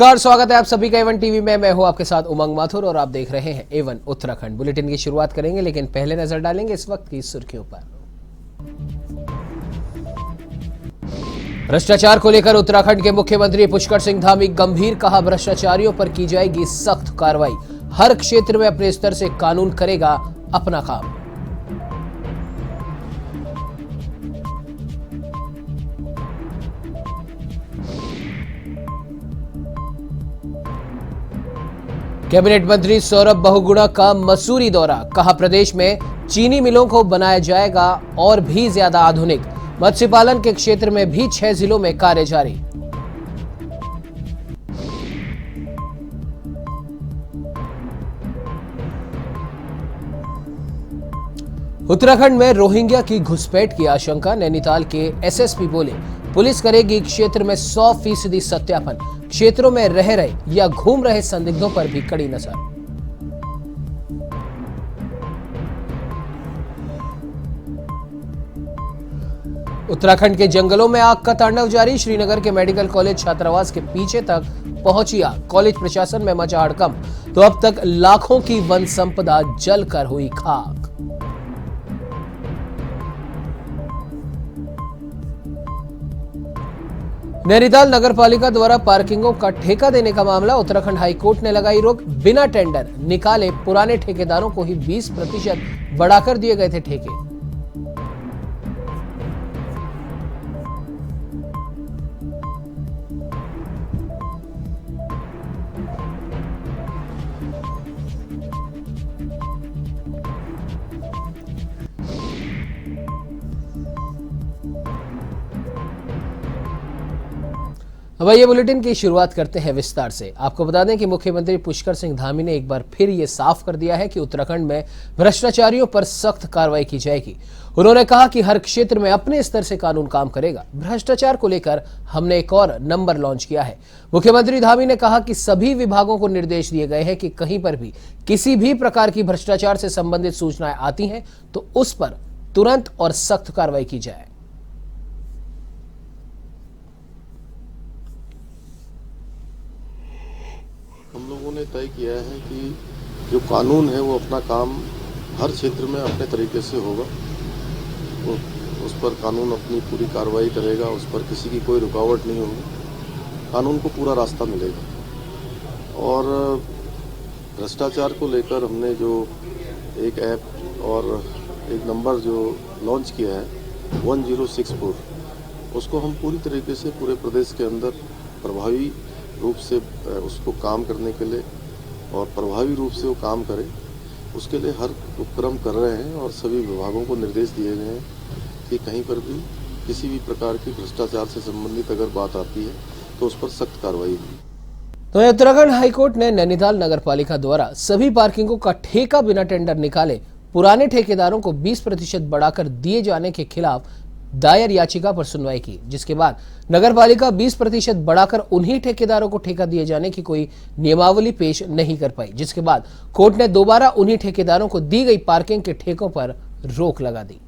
नमस्कार, स्वागत है आप सभी का A1 टीवी में। मैं हूं आपके साथ उमंग माथुर और आप देख रहे हैं A1 उत्तराखंड। बुलेटिन की शुरुआत करेंगे, लेकिन पहले नजर डालेंगे इस वक्त की सुर्खियों पर। भ्रष्टाचार को लेकर उत्तराखंड के मुख्यमंत्री पुष्कर सिंह धामी गंभीर, कहा भ्रष्टाचारियों पर की जाएगी सख्त कार्रवाई, हर क्षेत्र में अपने स्तर से कानून करेगा अपना काम। कैबिनेट मंत्री सौरभ बहुगुणा का मसूरी दौरा, कहा प्रदेश में चीनी मिलों को बनाया जाएगा और भी ज्यादा आधुनिक। मत्स्य पालन के क्षेत्र में भी 6 जिलों में कार्य जारी। उत्तराखंड में रोहिंग्या की घुसपैठ की आशंका, नैनीताल के एसएसपी बोले पुलिस करेगी क्षेत्र में 100% सत्यापन, क्षेत्रों में रह रहे या घूम रहे संदिग्धों पर भी कड़ी नजर। उत्तराखंड के जंगलों में आग का तांडव जारी, श्रीनगर के मेडिकल कॉलेज छात्रावास के पीछे तक पहुंची आग, कॉलेज प्रशासन में मचा हड़कंप, तो अब तक लाखों की वन संपदा जलकर हुई खाक। नैनीताल नगरपालिका द्वारा पार्किंगों का ठेका देने का मामला, उत्तराखंड हाईकोर्ट ने लगाई रोक, बिना टेंडर निकाले पुराने ठेकेदारों को ही 20% बढ़ाकर दिए गए थे ठेके। अब ये बुलेटिन की शुरुआत करते हैं विस्तार से। आपको बता दें कि मुख्यमंत्री पुष्कर सिंह धामी ने एक बार फिर ये साफ कर दिया है कि उत्तराखंड में भ्रष्टाचारियों पर सख्त कार्रवाई की जाएगी। उन्होंने कहा कि हर क्षेत्र में अपने स्तर से कानून काम करेगा। भ्रष्टाचार को लेकर हमने एक और नंबर लॉन्च किया है। मुख्यमंत्री धामी ने कहा कि सभी विभागों को निर्देश दिए गए हैं कि कहीं पर भी किसी भी प्रकार की भ्रष्टाचार से संबंधित सूचनाएं आती हैं तो उस पर तुरंत और सख्त कार्रवाई की जाए। हम लोगों ने तय किया है कि जो कानून है वो अपना काम हर क्षेत्र में अपने तरीके से होगा, तो उस पर कानून अपनी पूरी कार्रवाई करेगा, उस पर किसी की कोई रुकावट नहीं होगी, कानून को पूरा रास्ता मिलेगा। और भ्रष्टाचार को लेकर हमने जो एक ऐप और एक नंबर जो लॉन्च किया है 1064, उसको हम पूरी तरीके से पूरे प्रदेश के अंदर प्रभावी रूप से उसको काम करने के लिए और प्रभावी रूप से वो काम करे, उसके लिए हर उपक्रम कर रहे हैं और सभी विभागों को निर्देश दिए गए हैं कि कहीं पर भी किसी भी प्रकार की भ्रष्टाचार से संबंधित अगर बात आती है तो उस पर सख्त कार्रवाई होगी। तो उत्तराखंड हाईकोर्ट ने नैनीताल नगरपालिका द्वारा सभी पार्किंगों का ठेका बिना टेंडर निकाले पुराने ठेकेदारों को 20% बढ़ाकर दिए जाने के खिलाफ दायर याचिका पर सुनवाई की, जिसके बाद नगरपालिका 20% बढ़ाकर उन्हीं ठेकेदारों को ठेका दिए जाने की कोई नियमावली पेश नहीं कर पाई, जिसके बाद कोर्ट ने दोबारा उन्हीं ठेकेदारों को दी गई पार्किंग के ठेकों पर रोक लगा दी।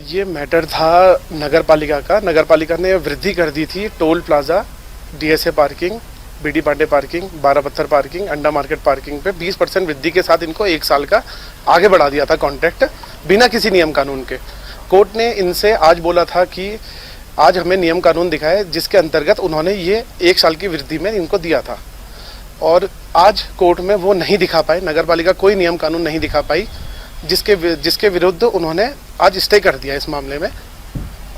ये मैटर था नगरपालिका का। नगरपालिका ने वृद्धि कर दी थी toll plaza, DSA parking, BD Pandey parking, 12 पत्थर पार्किंग, अंडा मार्केट पार्किंग पे 20% वृद्धि के साथ इनको 1 साल का आगे बढ़ा दिया था कॉन्ट्रैक्ट, बिना किसी नियम कानून के। कोर्ट ने इनसे आज बोला था कि आज हमें नियम कानून दिखाए, जिसके अंतर्गत उन्होंने ये 1 साल की वृद्धि में इनको दिया था, और आज कोर्ट में वो नहीं दिखा पाए, नगरपालिका कोई नियम कानून नहीं दिखा पाई, जिसके विरुद्ध उन्होंने आज स्टे कर दिया इस मामले में।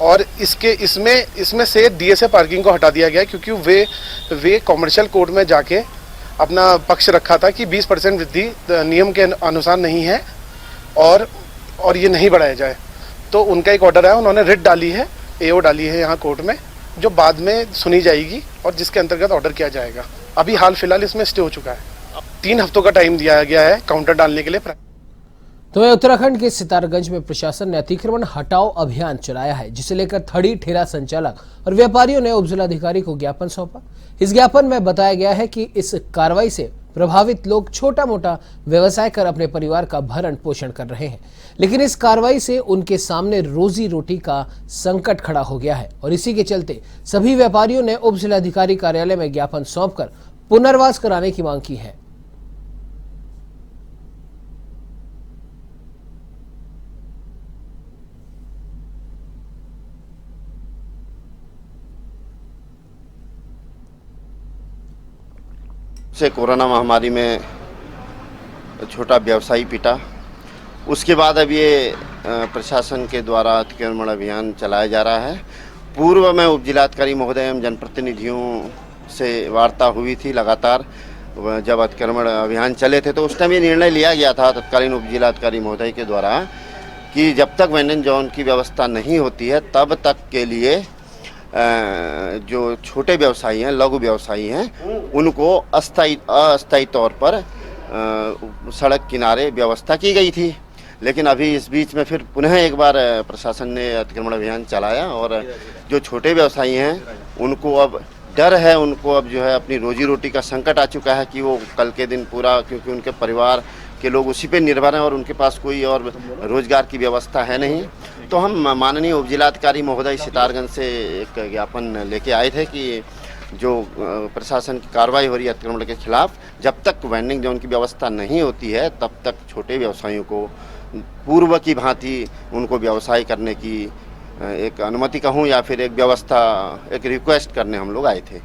और इसमें से डीएसए पार्किंग को हटा दिया गया, क्योंकि वे कॉमर्शियल कोर्ट में जाके अपना पक्ष रखा था कि 20% वृद्धि नियम के अनुसार नहीं है और ये नहीं बढ़ाया जाए। तो उनका एक ऑर्डर आया, उन्होंने रिट डाली है, एओ डाली है यहाँ कोर्ट में, जो बाद में सुनी जाएगी और जिसके अंतर्गत ऑर्डर किया जाएगा। अभी हाल फिलहाल इसमें स्टे हो चुका है। 3 हफ्तों का टाइम दिया गया है काउंटर डालने के लिए। तो वहीं उत्तराखंड के सितारगंज में प्रशासन ने अतिक्रमण हटाओ अभियान चलाया है, जिसे लेकर थड़ी ठेला संचालक और व्यापारियों ने उपजिलाधिकारी को ज्ञापन सौंपा। इस ज्ञापन में बताया गया है कि इस कार्रवाई से प्रभावित लोग छोटा मोटा व्यवसाय कर अपने परिवार का भरण पोषण कर रहे हैं, लेकिन इस कार्रवाई से उनके सामने रोजी रोटी का संकट खड़ा हो गया है और इसी के चलते सभी व्यापारियों ने उपजिलाधिकारी कार्यालय में ज्ञापन सौंपकर पुनर्वास कराने की मांग की है। से कोरोना महामारी में छोटा व्यवसायी पिटा, उसके बाद अब ये प्रशासन के द्वारा अतिक्रमण अभियान चलाया जा रहा है। पूर्व में उपजिलाधिकारी महोदय एवं जनप्रतिनिधियों से वार्ता हुई थी लगातार, जब अतिक्रमण अभियान चले थे तो उस टाइम ये निर्णय लिया गया था तत्कालीन उपजिलाधिकारी महोदय के द्वारा कि जब तक वेंडिंग जोन की व्यवस्था नहीं होती है तब तक के लिए जो छोटे व्यवसायी हैं, लघु व्यवसायी हैं, उनको अस्थायी तौर पर सड़क किनारे व्यवस्था की गई थी। लेकिन अभी इस बीच में फिर पुनः एक बार प्रशासन ने अतिक्रमण अभियान चलाया और जो छोटे व्यवसायी हैं उनको अब डर है, उनको अब जो है अपनी रोजी रोटी का संकट आ चुका है कि वो कल के दिन पूरा, क्योंकि उनके परिवार के लोग उसी पे निर्भर हैं और उनके पास कोई और रोजगार की व्यवस्था है नहीं। तो हम माननीय उपजिलाधिकारी महोदय सितारगंज से एक ज्ञापन लेके आए थे कि जो प्रशासन की कार्रवाई हो रही है अतिक्रमण के खिलाफ, जब तक वेंडिंग जोन की व्यवस्था नहीं होती है तब तक छोटे व्यवसायियों को पूर्व की भांति उनको व्यवसाय करने की एक अनुमति कहूँ या फिर एक व्यवस्था, एक रिक्वेस्ट करने हम लोग आए थे।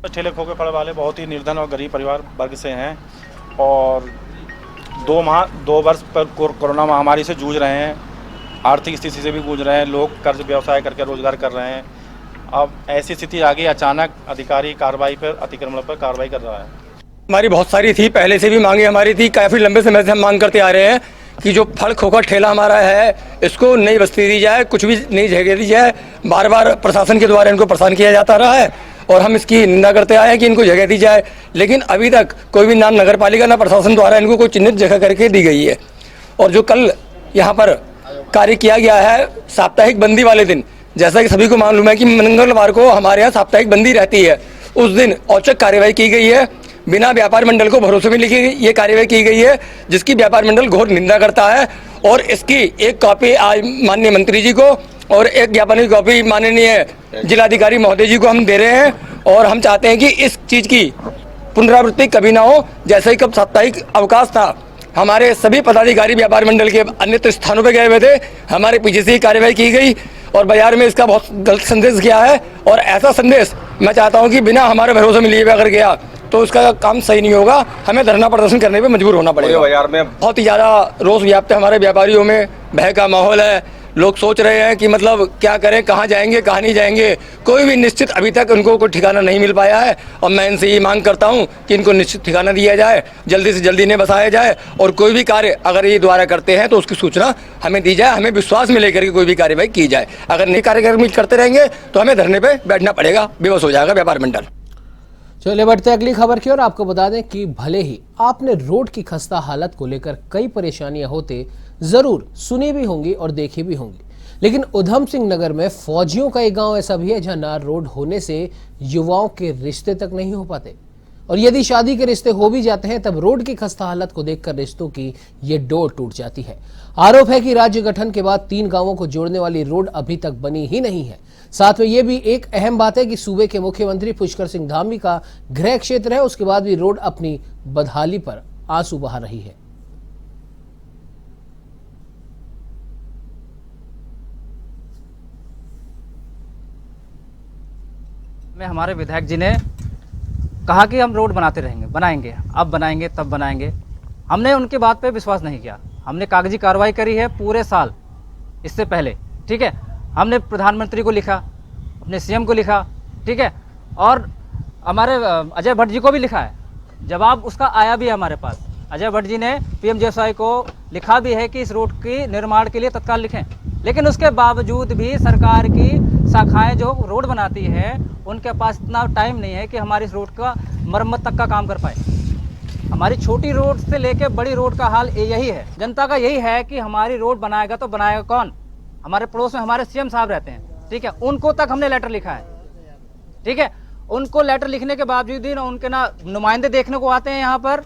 ठेले खोके फल वाले बहुत ही निर्धन और गरीब परिवार वर्ग से हैं और 2 वर्ष पर कोरोना महामारी से जूझ रहे हैं, आर्थिक स्थिति से भी जूझ रहे हैं, लोग कर्ज व्यवसाय करके रोजगार कर रहे हैं। अब ऐसी स्थिति आ गई, अचानक अधिकारी कार्रवाई पर, अतिक्रमण पर कार्रवाई कर रहा है। हमारी बहुत सारी थी, पहले से भी मांगे हमारी थी, काफ़ी लंबे समय से हम मांग करते आ रहे हैं कि जो फल खोखा ठेला हमारा है इसको नई बस्ती दी जाए, कुछ भी नई जगह दी जाए। बार बार प्रशासन के द्वारा इनको परेशान किया जाता रहा है और हम इसकी निंदा करते आए हैं कि इनको जगह दी जाए, लेकिन अभी तक कोई भी नाम नगर पालिका ना प्रशासन द्वारा इनको कोई चिन्हित जगह करके दी गई है। और जो कल यहाँ पर कार्य किया गया है साप्ताहिक बंदी वाले दिन, जैसा कि सभी को मालूम है कि मंगलवार को हमारे यहाँ साप्ताहिक बंदी रहती है, उस दिन औचक कार्यवाही की गई है, बिना व्यापार मंडल को भरोसे में लिखी ये कार्यवाही की गई है, जिसकी व्यापार मंडल घोर निंदा करता है। और इसकी एक कॉपी आज माननीय मंत्री जी को और एक ज्ञापन की कॉपी माननीय जिलाधिकारी महोदय जी को हम दे रहे हैं और हम चाहते हैं कि इस चीज़ की पुनरावृत्ति कभी ना हो। जैसे ही कब साप्ताहिक अवकाश था, हमारे सभी पदाधिकारी व्यापार मंडल के अन्य स्थानों पर गए हुए थे, हमारे पीछे से ही कार्यवाही की गई और बाजार में इसका बहुत गलत संदेश गया है। और ऐसा संदेश मैं चाहता हूं कि बिना हमारे भरोसे में लिए अगर गया तो उसका काम सही नहीं होगा, हमें धरना प्रदर्शन करने पे मजबूर होना पड़ेगा। बाजार में बहुत ही ज़्यादा रोष व्याप्त है, हमारे व्यापारियों में भय का माहौल है। लोग सोच रहे हैं कि मतलब क्या करें, कहाँ जाएंगे, कहाँ नहीं जाएंगे, कोई भी निश्चित अभी तक उनको कोई ठिकाना नहीं मिल पाया है। और मैं इनसे ये मांग करता हूँ कि इनको निश्चित ठिकाना दिया जाए, जल्दी से जल्दी इन्हें बसाया जाए और कोई भी कार्य अगर ये द्वारा करते हैं तो उसकी सूचना हमें दी जाए, हमें विश्वास में लेकर के कोई भी कार्यवाही की जाए। अगर नहीं कार्यक्रम करते रहेंगे तो हमें धरने पर बैठना पड़ेगा, बेबस हो जाएगा व्यापार मंडल। चलिए बढ़ते अगली खबर की ओर। आपको बता दें कि भले ही आपने रोड की खस्ता हालत को लेकर कई परेशानियां होते जरूर सुनी भी होंगी और देखी भी होंगी, लेकिन उधम सिंह नगर में फौजियों का एक गांव ऐसा भी है जहां नार रोड होने से युवाओं के रिश्ते तक नहीं हो पाते और यदि शादी के रिश्ते हो भी जाते हैं तब रोड की खस्ता हालत को देखकर रिश्तों की ये डोर टूट जाती है। आरोप है कि राज्य गठन के बाद 3 गांवों को जोड़ने वाली रोड अभी तक बनी ही नहीं है। साथ में ये भी एक अहम बात है कि सूबे के मुख्यमंत्री पुष्कर सिंह धामी का गृह क्षेत्र है, उसके बाद भी रोड अपनी बदहाली पर आंसू बहा रही है। में हमारे विधायक जी ने कहा कि हम रोड बनाते रहेंगे, बनाएंगे, अब बनाएंगे, तब बनाएंगे। हमने उनकी बात पे विश्वास नहीं किया। हमने कागजी कार्रवाई करी है पूरे साल इससे पहले, ठीक है। हमने प्रधानमंत्री को लिखा, अपने सीएम को लिखा, ठीक है, और हमारे अजय भट्ट जी को भी लिखा है। जवाब उसका आया भी है हमारे पास। अजय भट्ट जी ने पीएम जेएसवाई को लिखा भी है कि इस रोड के निर्माण के लिए तत्काल लिखें। लेकिन उसके बावजूद भी सरकार की शाखाएं जो रोड बनाती है उनके पास इतना टाइम नहीं है कि हमारी इस रोड का मरम्मत तक का काम कर पाए। हमारी छोटी रोड से लेकर बड़ी रोड का हाल यही है। जनता का यही है कि हमारी रोड बनाएगा तो बनाएगा कौन? हमारे पड़ोस में हमारे सीएम साहब रहते हैं, ठीक है, उनको तक हमने लेटर लिखा है, ठीक है, उनको लेटर लिखने के बावजूद भी ना उनके ना नुमाइंदे देखने को आते हैं यहाँ पर,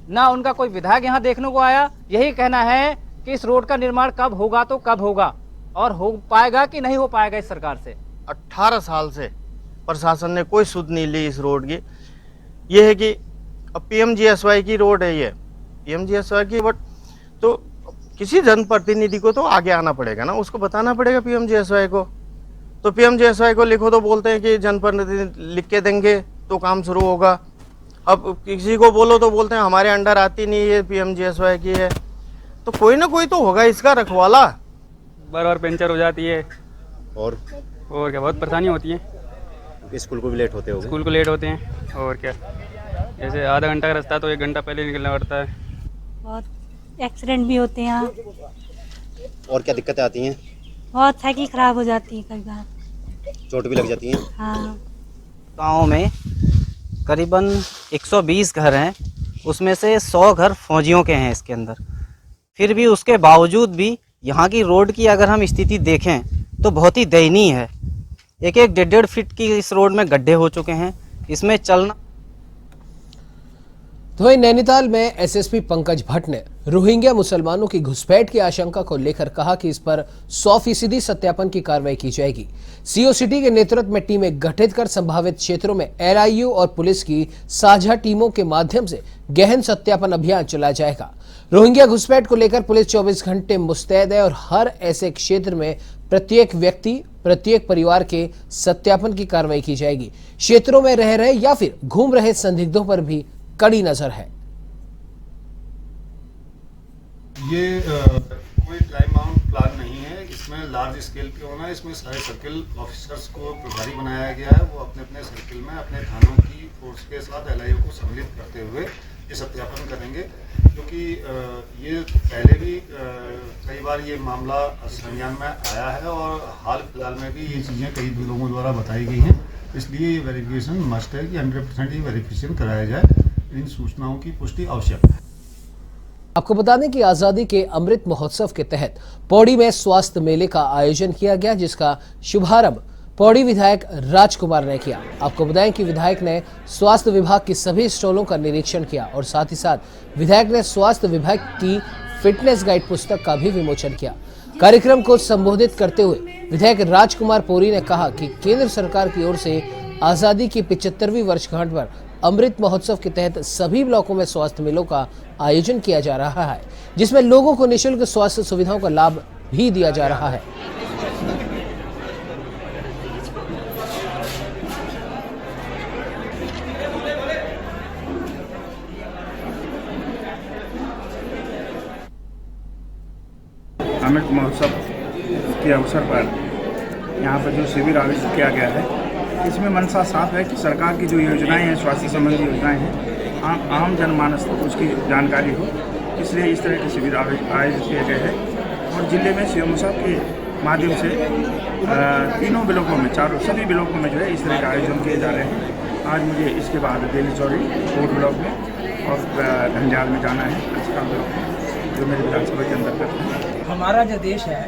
ना उनका कोई विधायक यहाँ देखने को आया। यही कहना है कि इस रोड का निर्माण कब होगा तो कब होगा, और हो पाएगा कि नहीं हो पाएगा इस सरकार से। 18 साल से प्रशासन ने कोई सुध नहीं ली इस रोड की। ये है कि अब PMGSY की रोड है, ये PMGSY की, बट तो किसी जनप्रतिनिधि को तो आगे आना पड़ेगा ना, उसको बताना पड़ेगा PMGSY को। तो PMGSY को लिखो तो बोलते हैं कि जनप्रतिनिधि लिख के देंगे तो काम शुरू होगा। अब किसी को बोलो तो बोलते हैं हमारे अंडर आती नहीं है, PMGSY की है। तो कोई ना कोई तो होगा इसका रखवाला। बार बार पंचर हो जाती है और क्या बहुत परेशानी होती है। स्कूल को भी लेट होते होंगे। स्कूल को लेट होते हैं और क्या, जैसे आधा घंटा का रास्ता तो 1 घंटा पहले निकलना पड़ता है। बहुत एक्सीडेंट भी होते हैं यहाँ। और क्या दिक्कतें आती हैं? बहुत साइकिल खराब हो जाती है, कई बार चोट भी लग जाती है। हाँ। गाँव में करीबन 120 घर हैं, उसमें से 100 घर फौजियों के हैं इसके अंदर। फिर भी उसके बावजूद भी यहाँ की रोड की अगर हम स्थिति देखें तो बहुत ही दयनीय है। एक 1.5 फीट की इस रोड में गड्ढे हो चुके हैं, इसमें चलना। तो वहीं नैनीताल में एसएसपी पंकज भट्ट ने रोहिंग्या मुसलमानों की घुसपैठ की आशंका को लेकर कहा कि इस पर 100% सत्यापन की कार्रवाई की जाएगी। सीओ सिटी के नेतृत्व में टीमें गठित कर संभावित क्षेत्रों में LIU और पुलिस की साझा टीमों के माध्यम से गहन सत्यापन अभियान चलाया जाएगा। रोहिंग्या घुसपैठ को लेकर पुलिस 24 घंटे मुस्तैद है और हर ऐसे क्षेत्र में प्रत्येक व्यक्ति, प्रत्येक परिवार के सत्यापन की कार्रवाई की जाएगी। क्षेत्रों में रह रहे या फिर घूम रहे संदिग्धों पर भी कड़ी नजर है। ये कोई टाइम बाउंड प्लान नहीं है, इसमें लार्ज स्केल पे होना है। इसमें सारे सर्किल ऑफिसर्स को प्रभारी बनाया गया है, वो अपने अपने सर्किल में अपने थानों की फोर्स के साथ LIU को सम्मिलित करते हुए ये सत्यापन करेंगे। क्योंकि ये पहले भी कई बार ये मामला संज्ञान में आया है और हाल फिलहाल में भी ये चीज़ें कई लोगों द्वारा बताई गई हैं। इसलिए ये वेरिफिकेशन मस्ट है कि 100% ये वेरिफिकेशन कराया जाए। इन सूचनाओं की पुष्टि आवश्यक है। आपको बता दें कि आजादी के अमृत महोत्सव के तहत पौड़ी में स्वास्थ्य मेले का आयोजन किया गया, जिसका शुभारंभ पौड़ी विधायक राजकुमार ने किया। आपको बताएं कि विधायक ने स्वास्थ्य विभाग की सभी स्टॉलों का निरीक्षण किया और साथ ही साथ विधायक ने स्वास्थ्य विभाग की फिटनेस गाइड पुस्तक का भी विमोचन किया। कार्यक्रम को संबोधित करते हुए विधायक राजकुमार पौरी ने कहा कि केंद्र सरकार की ओर से आजादी की 75वीं वर्षगांठ पर अमृत महोत्सव के तहत सभी ब्लॉकों में स्वास्थ्य मेलों का आयोजन किया जा रहा है, जिसमें लोगों को निःशुल्क स्वास्थ्य सुविधाओं का लाभ भी दिया जा रहा है। अमृत महोत्सव के अवसर पर यहाँ पर जो शिविर आयोजित किया गया है, इसमें मनसा साफ है कि सरकार की जो योजनाएं हैं, स्वास्थ्य संबंधी योजनाएं हैं, आम जनमानस तक उसकी जानकारी हो, इसलिए इस तरह के शिविर आयोजित किए गए हैं। और जिले में CMO साहब के माध्यम से तीनों ब्लॉकों में, सभी ब्लॉकों में जो है इस तरह के आयोजन किए जा रहे हैं। आज मुझे इसके बाद बेली चौरी कोट ब्लॉक में और घंजाल में जाना है, अस्पताल ब्लॉक में, जो मेरे विधानसभा के अंतर्गत है। हमारा जो देश है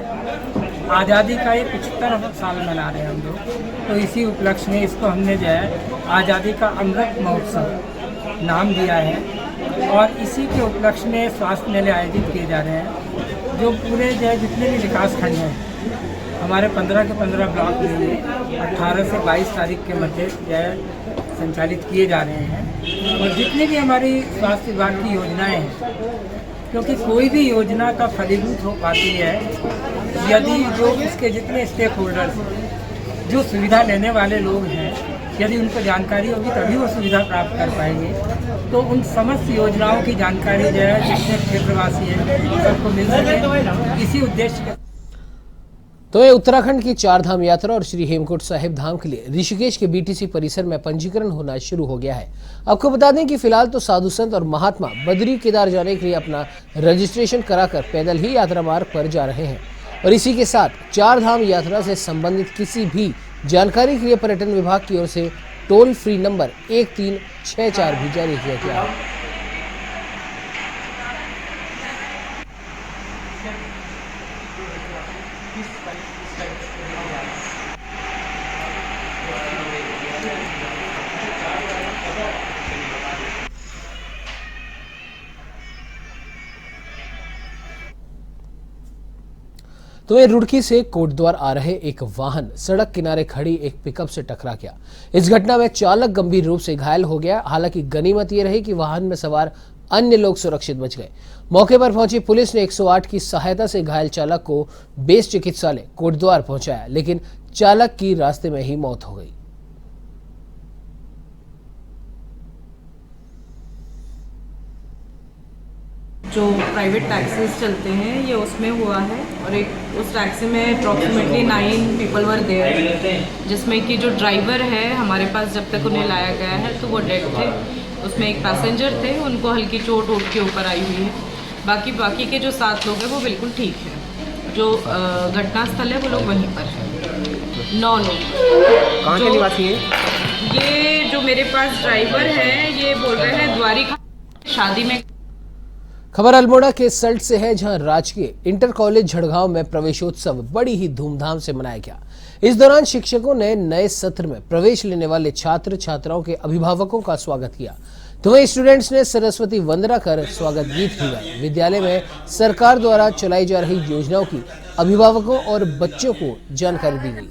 आज़ादी का ये 75 साल मना रहे हैं हम लोग, तो इसी उपलक्ष्य में इसको हमने जो है आज़ादी का अमृत महोत्सव नाम दिया है। और इसी के उपलक्ष्य में स्वास्थ्य मेले आयोजित किए जा रहे हैं, जो पूरे जो है जितने भी विकास खंड हैं हमारे 15 के 15 ब्लॉक में 18 से 22 तारीख के मध्य जो है संचालित किए जा रहे हैं। और जितनी भी हमारी स्वास्थ्य विभाग की योजनाएँ हैं, क्योंकि कोई भी योजना का फलीभूत हो पाती है यदि जो इसके जितने स्टेक होल्डर्स, जो सुविधा लेने वाले लोग हैं, यदि उनको जानकारी होगी तभी वो सुविधा प्राप्त कर पाएंगे। तो उन समस्त योजनाओं की जानकारी जो है जितने क्षेत्रवासी हैं सबको मिल सके, इसी उद्देश्य के। तो ये उत्तराखंड की 4 धाम यात्रा और श्री हेमकुंड साहिब धाम के लिए ऋषिकेश के BTC परिसर में पंजीकरण होना शुरू हो गया है। आपको बता दें कि फिलहाल तो साधु संत और महात्मा बद्री केदार जाने के लिए अपना रजिस्ट्रेशन कराकर पैदल ही यात्रा मार्ग पर जा रहे हैं। और इसी के साथ 4 धाम यात्रा से संबंधित किसी भी जानकारी के लिए पर्यटन विभाग की ओर से टोल फ्री नंबर 1364 भी जारी किया गया है। तो वहीं रुड़की से कोटद्वार आ रहे एक वाहन सड़क किनारे खड़ी एक पिकअप से टकरा गया। इस घटना में चालक गंभीर रूप से घायल हो गया। हालांकि गनीमत ये रही कि वाहन में सवार अन्य लोग सुरक्षित बच गए। मौके पर पहुंची पुलिस ने 108 की सहायता से घायल चालक को बेस चिकित्सालय कोटद्वार पहुंचाया, लेकिन चालक की रास्ते में ही मौत हो गई। जो प्राइवेट टैक्सीज चलते हैं ये उसमें हुआ है और एक उस टैक्सी में अप्रॉक्सीमेटली 9 पीपल वर देयर, जिसमें कि जो ड्राइवर है हमारे पास जब तक उन्हें लाया गया है तो वो डेड थे। उसमें एक पैसेंजर थे, उनको हल्की चोट वोट के ऊपर आई हुई है। बाकी के जो 7 लोग हैं वो बिल्कुल ठीक है। जो घटनास्थल है वो लोग वहीं पर हैं। 9 लोग। कहाँ के निवासी हैं? ये जो मेरे पास ड्राइवर है ये बोल रहे हैं द्वारिका शादी में। खबर अल्मोड़ा के सल्ट से है, जहां राजकीय इंटर कॉलेज झड़गांव में प्रवेशोत्सव बड़ी ही धूमधाम से मनाया गया। इस दौरान शिक्षकों ने नए सत्र में प्रवेश लेने वाले छात्र छात्राओं के अभिभावकों का स्वागत किया। तो वहीं स्टूडेंट्स ने सरस्वती वंदना कर स्वागत गीत भी गाए। विद्यालय में सरकार द्वारा चलाई जा रही योजनाओं की अभिभावकों और बच्चों को जानकारी दी गई।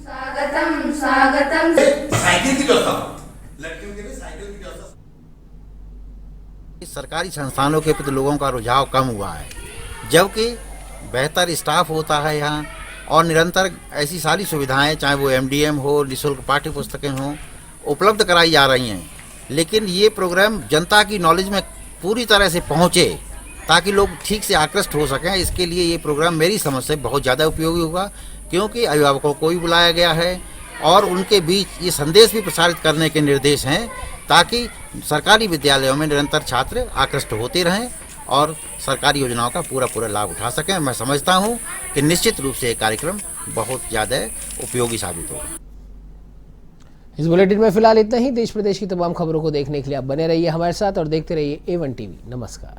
सरकारी संस्थानों के प्रति लोगों का रुझाव कम हुआ है, जबकि बेहतर स्टाफ होता है यहाँ और निरंतर ऐसी सारी सुविधाएं, चाहे वो MDM हो, निःशुल्क पाठ्य पुस्तकें हों, उपलब्ध कराई जा रही हैं। लेकिन ये प्रोग्राम जनता की नॉलेज में पूरी तरह से पहुँचे ताकि लोग ठीक से आकृष्ट हो सकें। इसके लिए ये प्रोग्राम मेरी समझ से बहुत ज़्यादा उपयोगी होगा, क्योंकि अभिभावकों को भी बुलाया गया है और उनके बीच ये संदेश भी प्रसारित करने के निर्देश हैं ताकि सरकारी विद्यालयों में निरंतर छात्र आकृष्ट होते रहें और सरकारी योजनाओं का पूरा लाभ उठा सकें। मैं समझता हूं कि निश्चित रूप से ये कार्यक्रम बहुत ज़्यादा उपयोगी साबित होगा। इस बुलेटिन में फिलहाल इतना ही। देश प्रदेश की तमाम खबरों को देखने के लिए आप बने रहिए हमारे साथ और देखते रहिए A1 TV। नमस्कार।